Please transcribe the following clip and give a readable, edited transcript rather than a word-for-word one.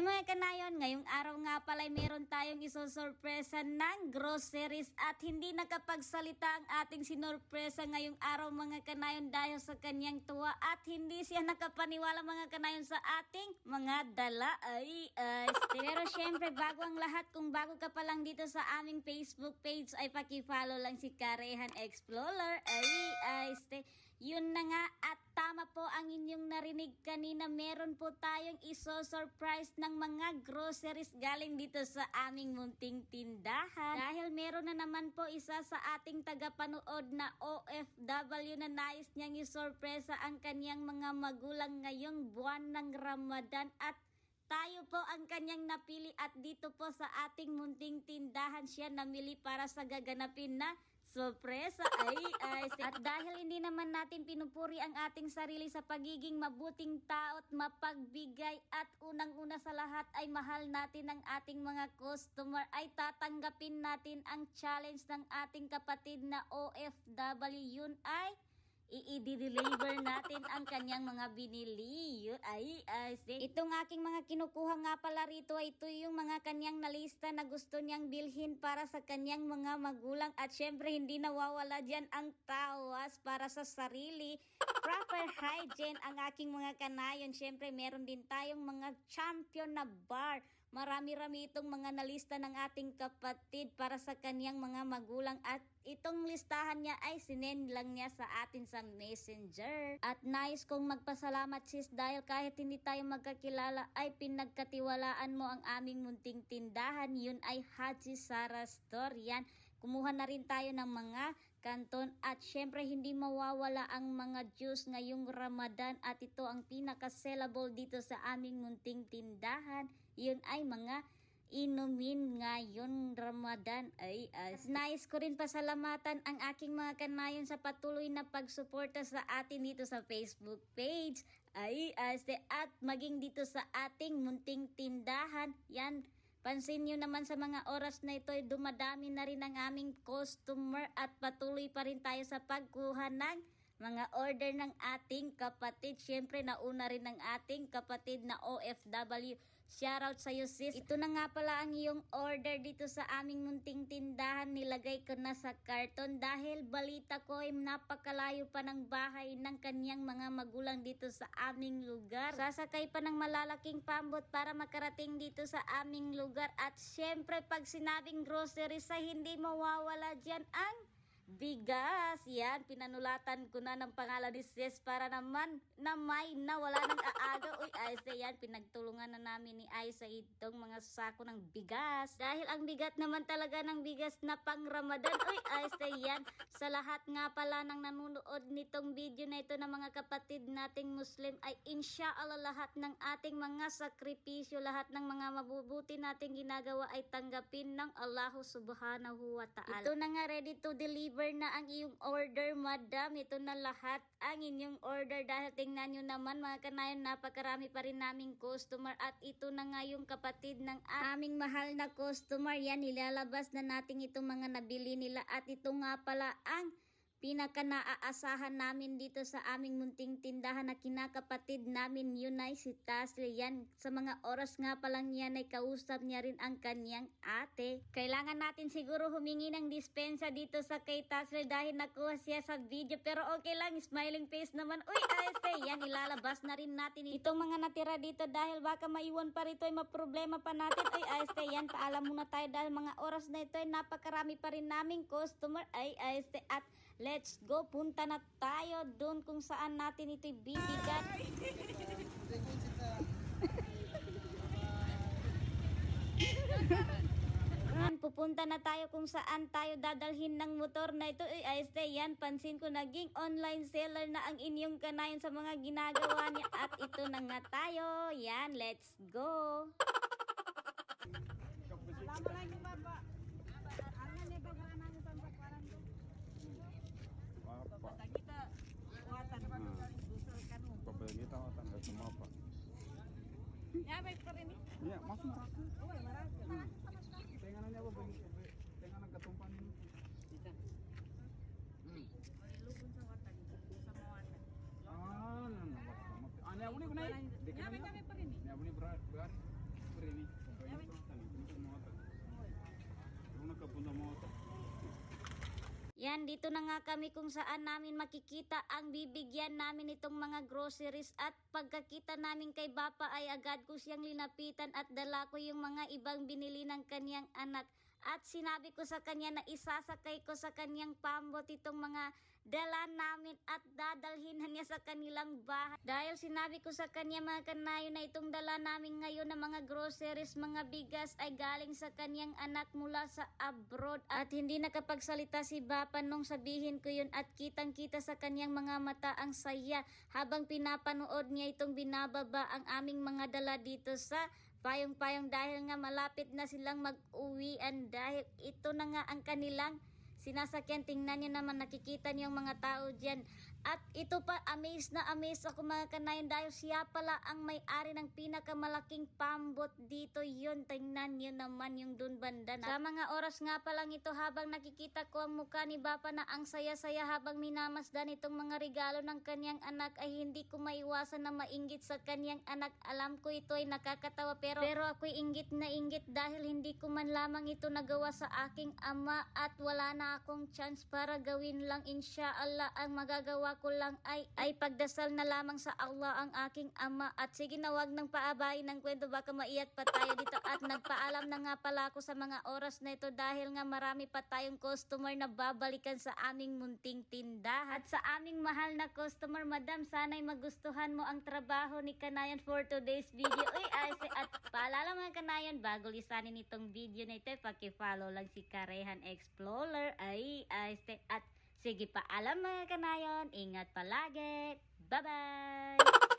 mga kanayon, ngayong araw nga pala meron tayong isosorpresa ng groceries at hindi nakapagsalita ang ating sinorpresa ngayong araw mga kanayon dahil sa kanyang tuwa at hindi siya nakapaniwala mga kanayon sa ating mga dala. Pero syempre bago ang lahat, kung bago ka pa lang dito sa aming Facebook page ay paki-follow lang si Karehan Explorer. Yun na nga, at tama po ang inyong narinig kanina, meron po tayong iso-surprise ng mga groceries galing dito sa aming munting tindahan. Dahil meron na naman po isa sa ating tagapanood na OFW na nais niyang isorpresa ang kanyang mga magulang ngayong buwan ng Ramadan at tayo po ang kanyang napili at dito po sa ating munting tindahan siya namili para sa gaganapin na sorpresa. At dahil hindi naman natin pinupuri ang ating sarili sa pagiging mabuting tao at mapagbigay at unang-una sa lahat ay mahal natin ang ating mga customer, ay tatanggapin natin ang challenge ng ating kapatid na OFW. Yun ay i-deliver natin ang kanyang mga binili. Itong aking mga kinukuha nga pala rito ay ito yung mga kanyang nalista na gusto niyang bilhin para sa kanyang mga magulang. At syempre hindi nawawala dyan ang tawas para sa sarili. Proper hygiene ang aking mga kanayon. Syempre meron din tayong mga champion na bar. Marami-rami itong mga nalista ng ating kapatid para sa kanyang mga magulang at itong listahan niya ay sinend lang niya sa atin sa Messenger. At nais kong magpasalamat sis dahil kahit hindi tayo magkakilala ay pinagkatiwalaan mo ang aming munting tindahan. Yun ay Haji Sara Store. Yan, kumuha na rin tayo ng mga kanton at syempre hindi mawawala ang mga juice ngayong Ramadan at ito ang pinaka-sellable dito sa aming munting tindahan. Yun ay mga inumin ngayon Ramadan. Nais ko rin pasalamatan ang aking mga kanayon sa patuloy na pagsuporta sa atin dito sa Facebook page. At maging dito sa ating munting tindahan. Yan, pansin nyo naman sa mga oras na ito ay dumadami na rin ang aming customer at patuloy pa rin tayo sa pagkuha ng mga order ng ating kapatid. Syempre nauna rin ng ating kapatid na OFW. Shoutout sa'yo sis. Ito na nga pala ang iyong order dito sa aming munting tindahan. Nilagay ko na sa karton dahil balita ko ay napakalayo pa ng bahay ng kanyang mga magulang dito sa aming lugar. Sasakay pa ng malalaking pambot para makarating dito sa aming lugar. At syempre pag sinabing groceries ay hindi mawawala dyan ang bigas. Yan, pinanulatan ko na ng pangalan ni sis para naman na may wala nang aaga. Yan, pinagtulungan na namin ni Aisa itong mga sako ng bigas. Dahil ang bigat naman talaga ng bigas na pang Ramadan. Yan, sa lahat nga pala ng nanonood nitong video na ito ng mga kapatid nating Muslim ay inshallah lahat ng ating mga sakripisyo, lahat ng mga mabubuti nating ginagawa ay tanggapin ng Allah subhanahu wa ta'ala. Ito na nga, ready to deliver na ang iyong order, madam. Ito na lahat ang inyong order dahil tingnan nyo naman mga kanayon, napakarami pa rin naming customer at ito na nga yung kapatid ng aming mahal na customer. Yan, ilalabas na natin itong mga nabili nila at ito nga pala ang pinaka-naaasahan namin dito sa aming munting tindahan na kinakapatid namin. Yun ay si Tasli. Yan, sa mga oras nga palang yan ay kausap niya rin ang kanyang ate. Kailangan natin siguro humingi ng dispensa dito sa kay Tasli dahil nakuha siya sa video, pero okay lang, smiling face naman. Yan, ilalabas na rin natin itong mga natira dito dahil baka maiwan pa rito ay maproblema pa natin. Yan, paalam muna tayo dahil mga oras na ito ay napakarami pa rin naming customer. At let's go, punta na tayo doon kung saan natin ito'y bibigat. Pupunta na tayo kung saan tayo dadalhin ng motor na ito. Yan, pansin ko naging online seller na ang inyong kanayon sa mga ginagawa niya. At ito na nga tayo. Yan, let's go. Assalamualaikum Bapak. Angan ya Bapak anaknya sampai kuaran tuh. Apa? Kita kuatan usulkan. Pabili kita nggak semua pak. Ya baik per ini. Iya masuk masuk. Oh ya marah. Tenganannya apa bagi? Tenganan ketumpan ini. Bisa. Lu pun sawatan sama watan. Nah, apa? Ane abuni kunai. Ya baik per ini. Ane abuni berat. Yan, dito na nga kami kung saan namin makikita ang bibigyan namin itong mga groceries at pagkakita namin kay Bapa ay agad ko siyang linapitan at dala ko yung mga ibang binili ng kanyang anak. At sinabi ko sa kanya na isasakay ko sa kanyang pambot itong mga dala namin at dadalhin na niya sa kanilang bahay. Dahil sinabi ko sa kanya mga kanayon na itong dala namin ngayon na mga groceries, mga bigas ay galing sa kanyang anak mula sa abroad. At hindi nakapagsalita si Bapa nung sabihin ko yun at kitang kita sa kanyang mga mata ang saya habang pinapanood niya itong binababa ang aming mga dala dito sa payong-payong dahil nga malapit na silang mag-uwian dahil ito na nga ang kanilang sinasakyan. Tingnan nyo naman, nakikita nyo yung mga tao dyan. At ito pa, amazed na amazed ako mga kanayon dahil siya pala ang may-ari ng pinakamalaking pambot dito. Yun, tingnan nyo naman yung dun banda na. Sa mga oras nga pa lang ito habang nakikita ko ang mukha ni Bapa na ang saya-saya habang minamasdan itong mga regalo ng kanyang anak ay hindi ko maiwasan na mainggit sa kanyang anak. Alam ko ito ay nakakatawa pero ako'y inggit na inggit dahil hindi ko man lamang ito nagawa sa aking ama at wala na akong chance para gawin lang. Insyaallah ang magagawa ko lang ay pagdasal na lamang sa Allah ang aking ama. At sige na, wag nang paabayin ng kwento, baka maiyak pa tayo dito. At nagpaalam na nga pala ako sa mga oras na ito dahil nga marami pa tayong customer na babalikan sa aming munting tindahan. At sa aming mahal na customer, madam, sana'y magustuhan mo ang trabaho ni Kanayon for today's video. Uy, at paalala mga Kanayon, bago lisanin itong video na ito, paki-follow lang si Karehan Explorer. At sige, paalam mga Kanayon, ingat palagi. Bye-bye!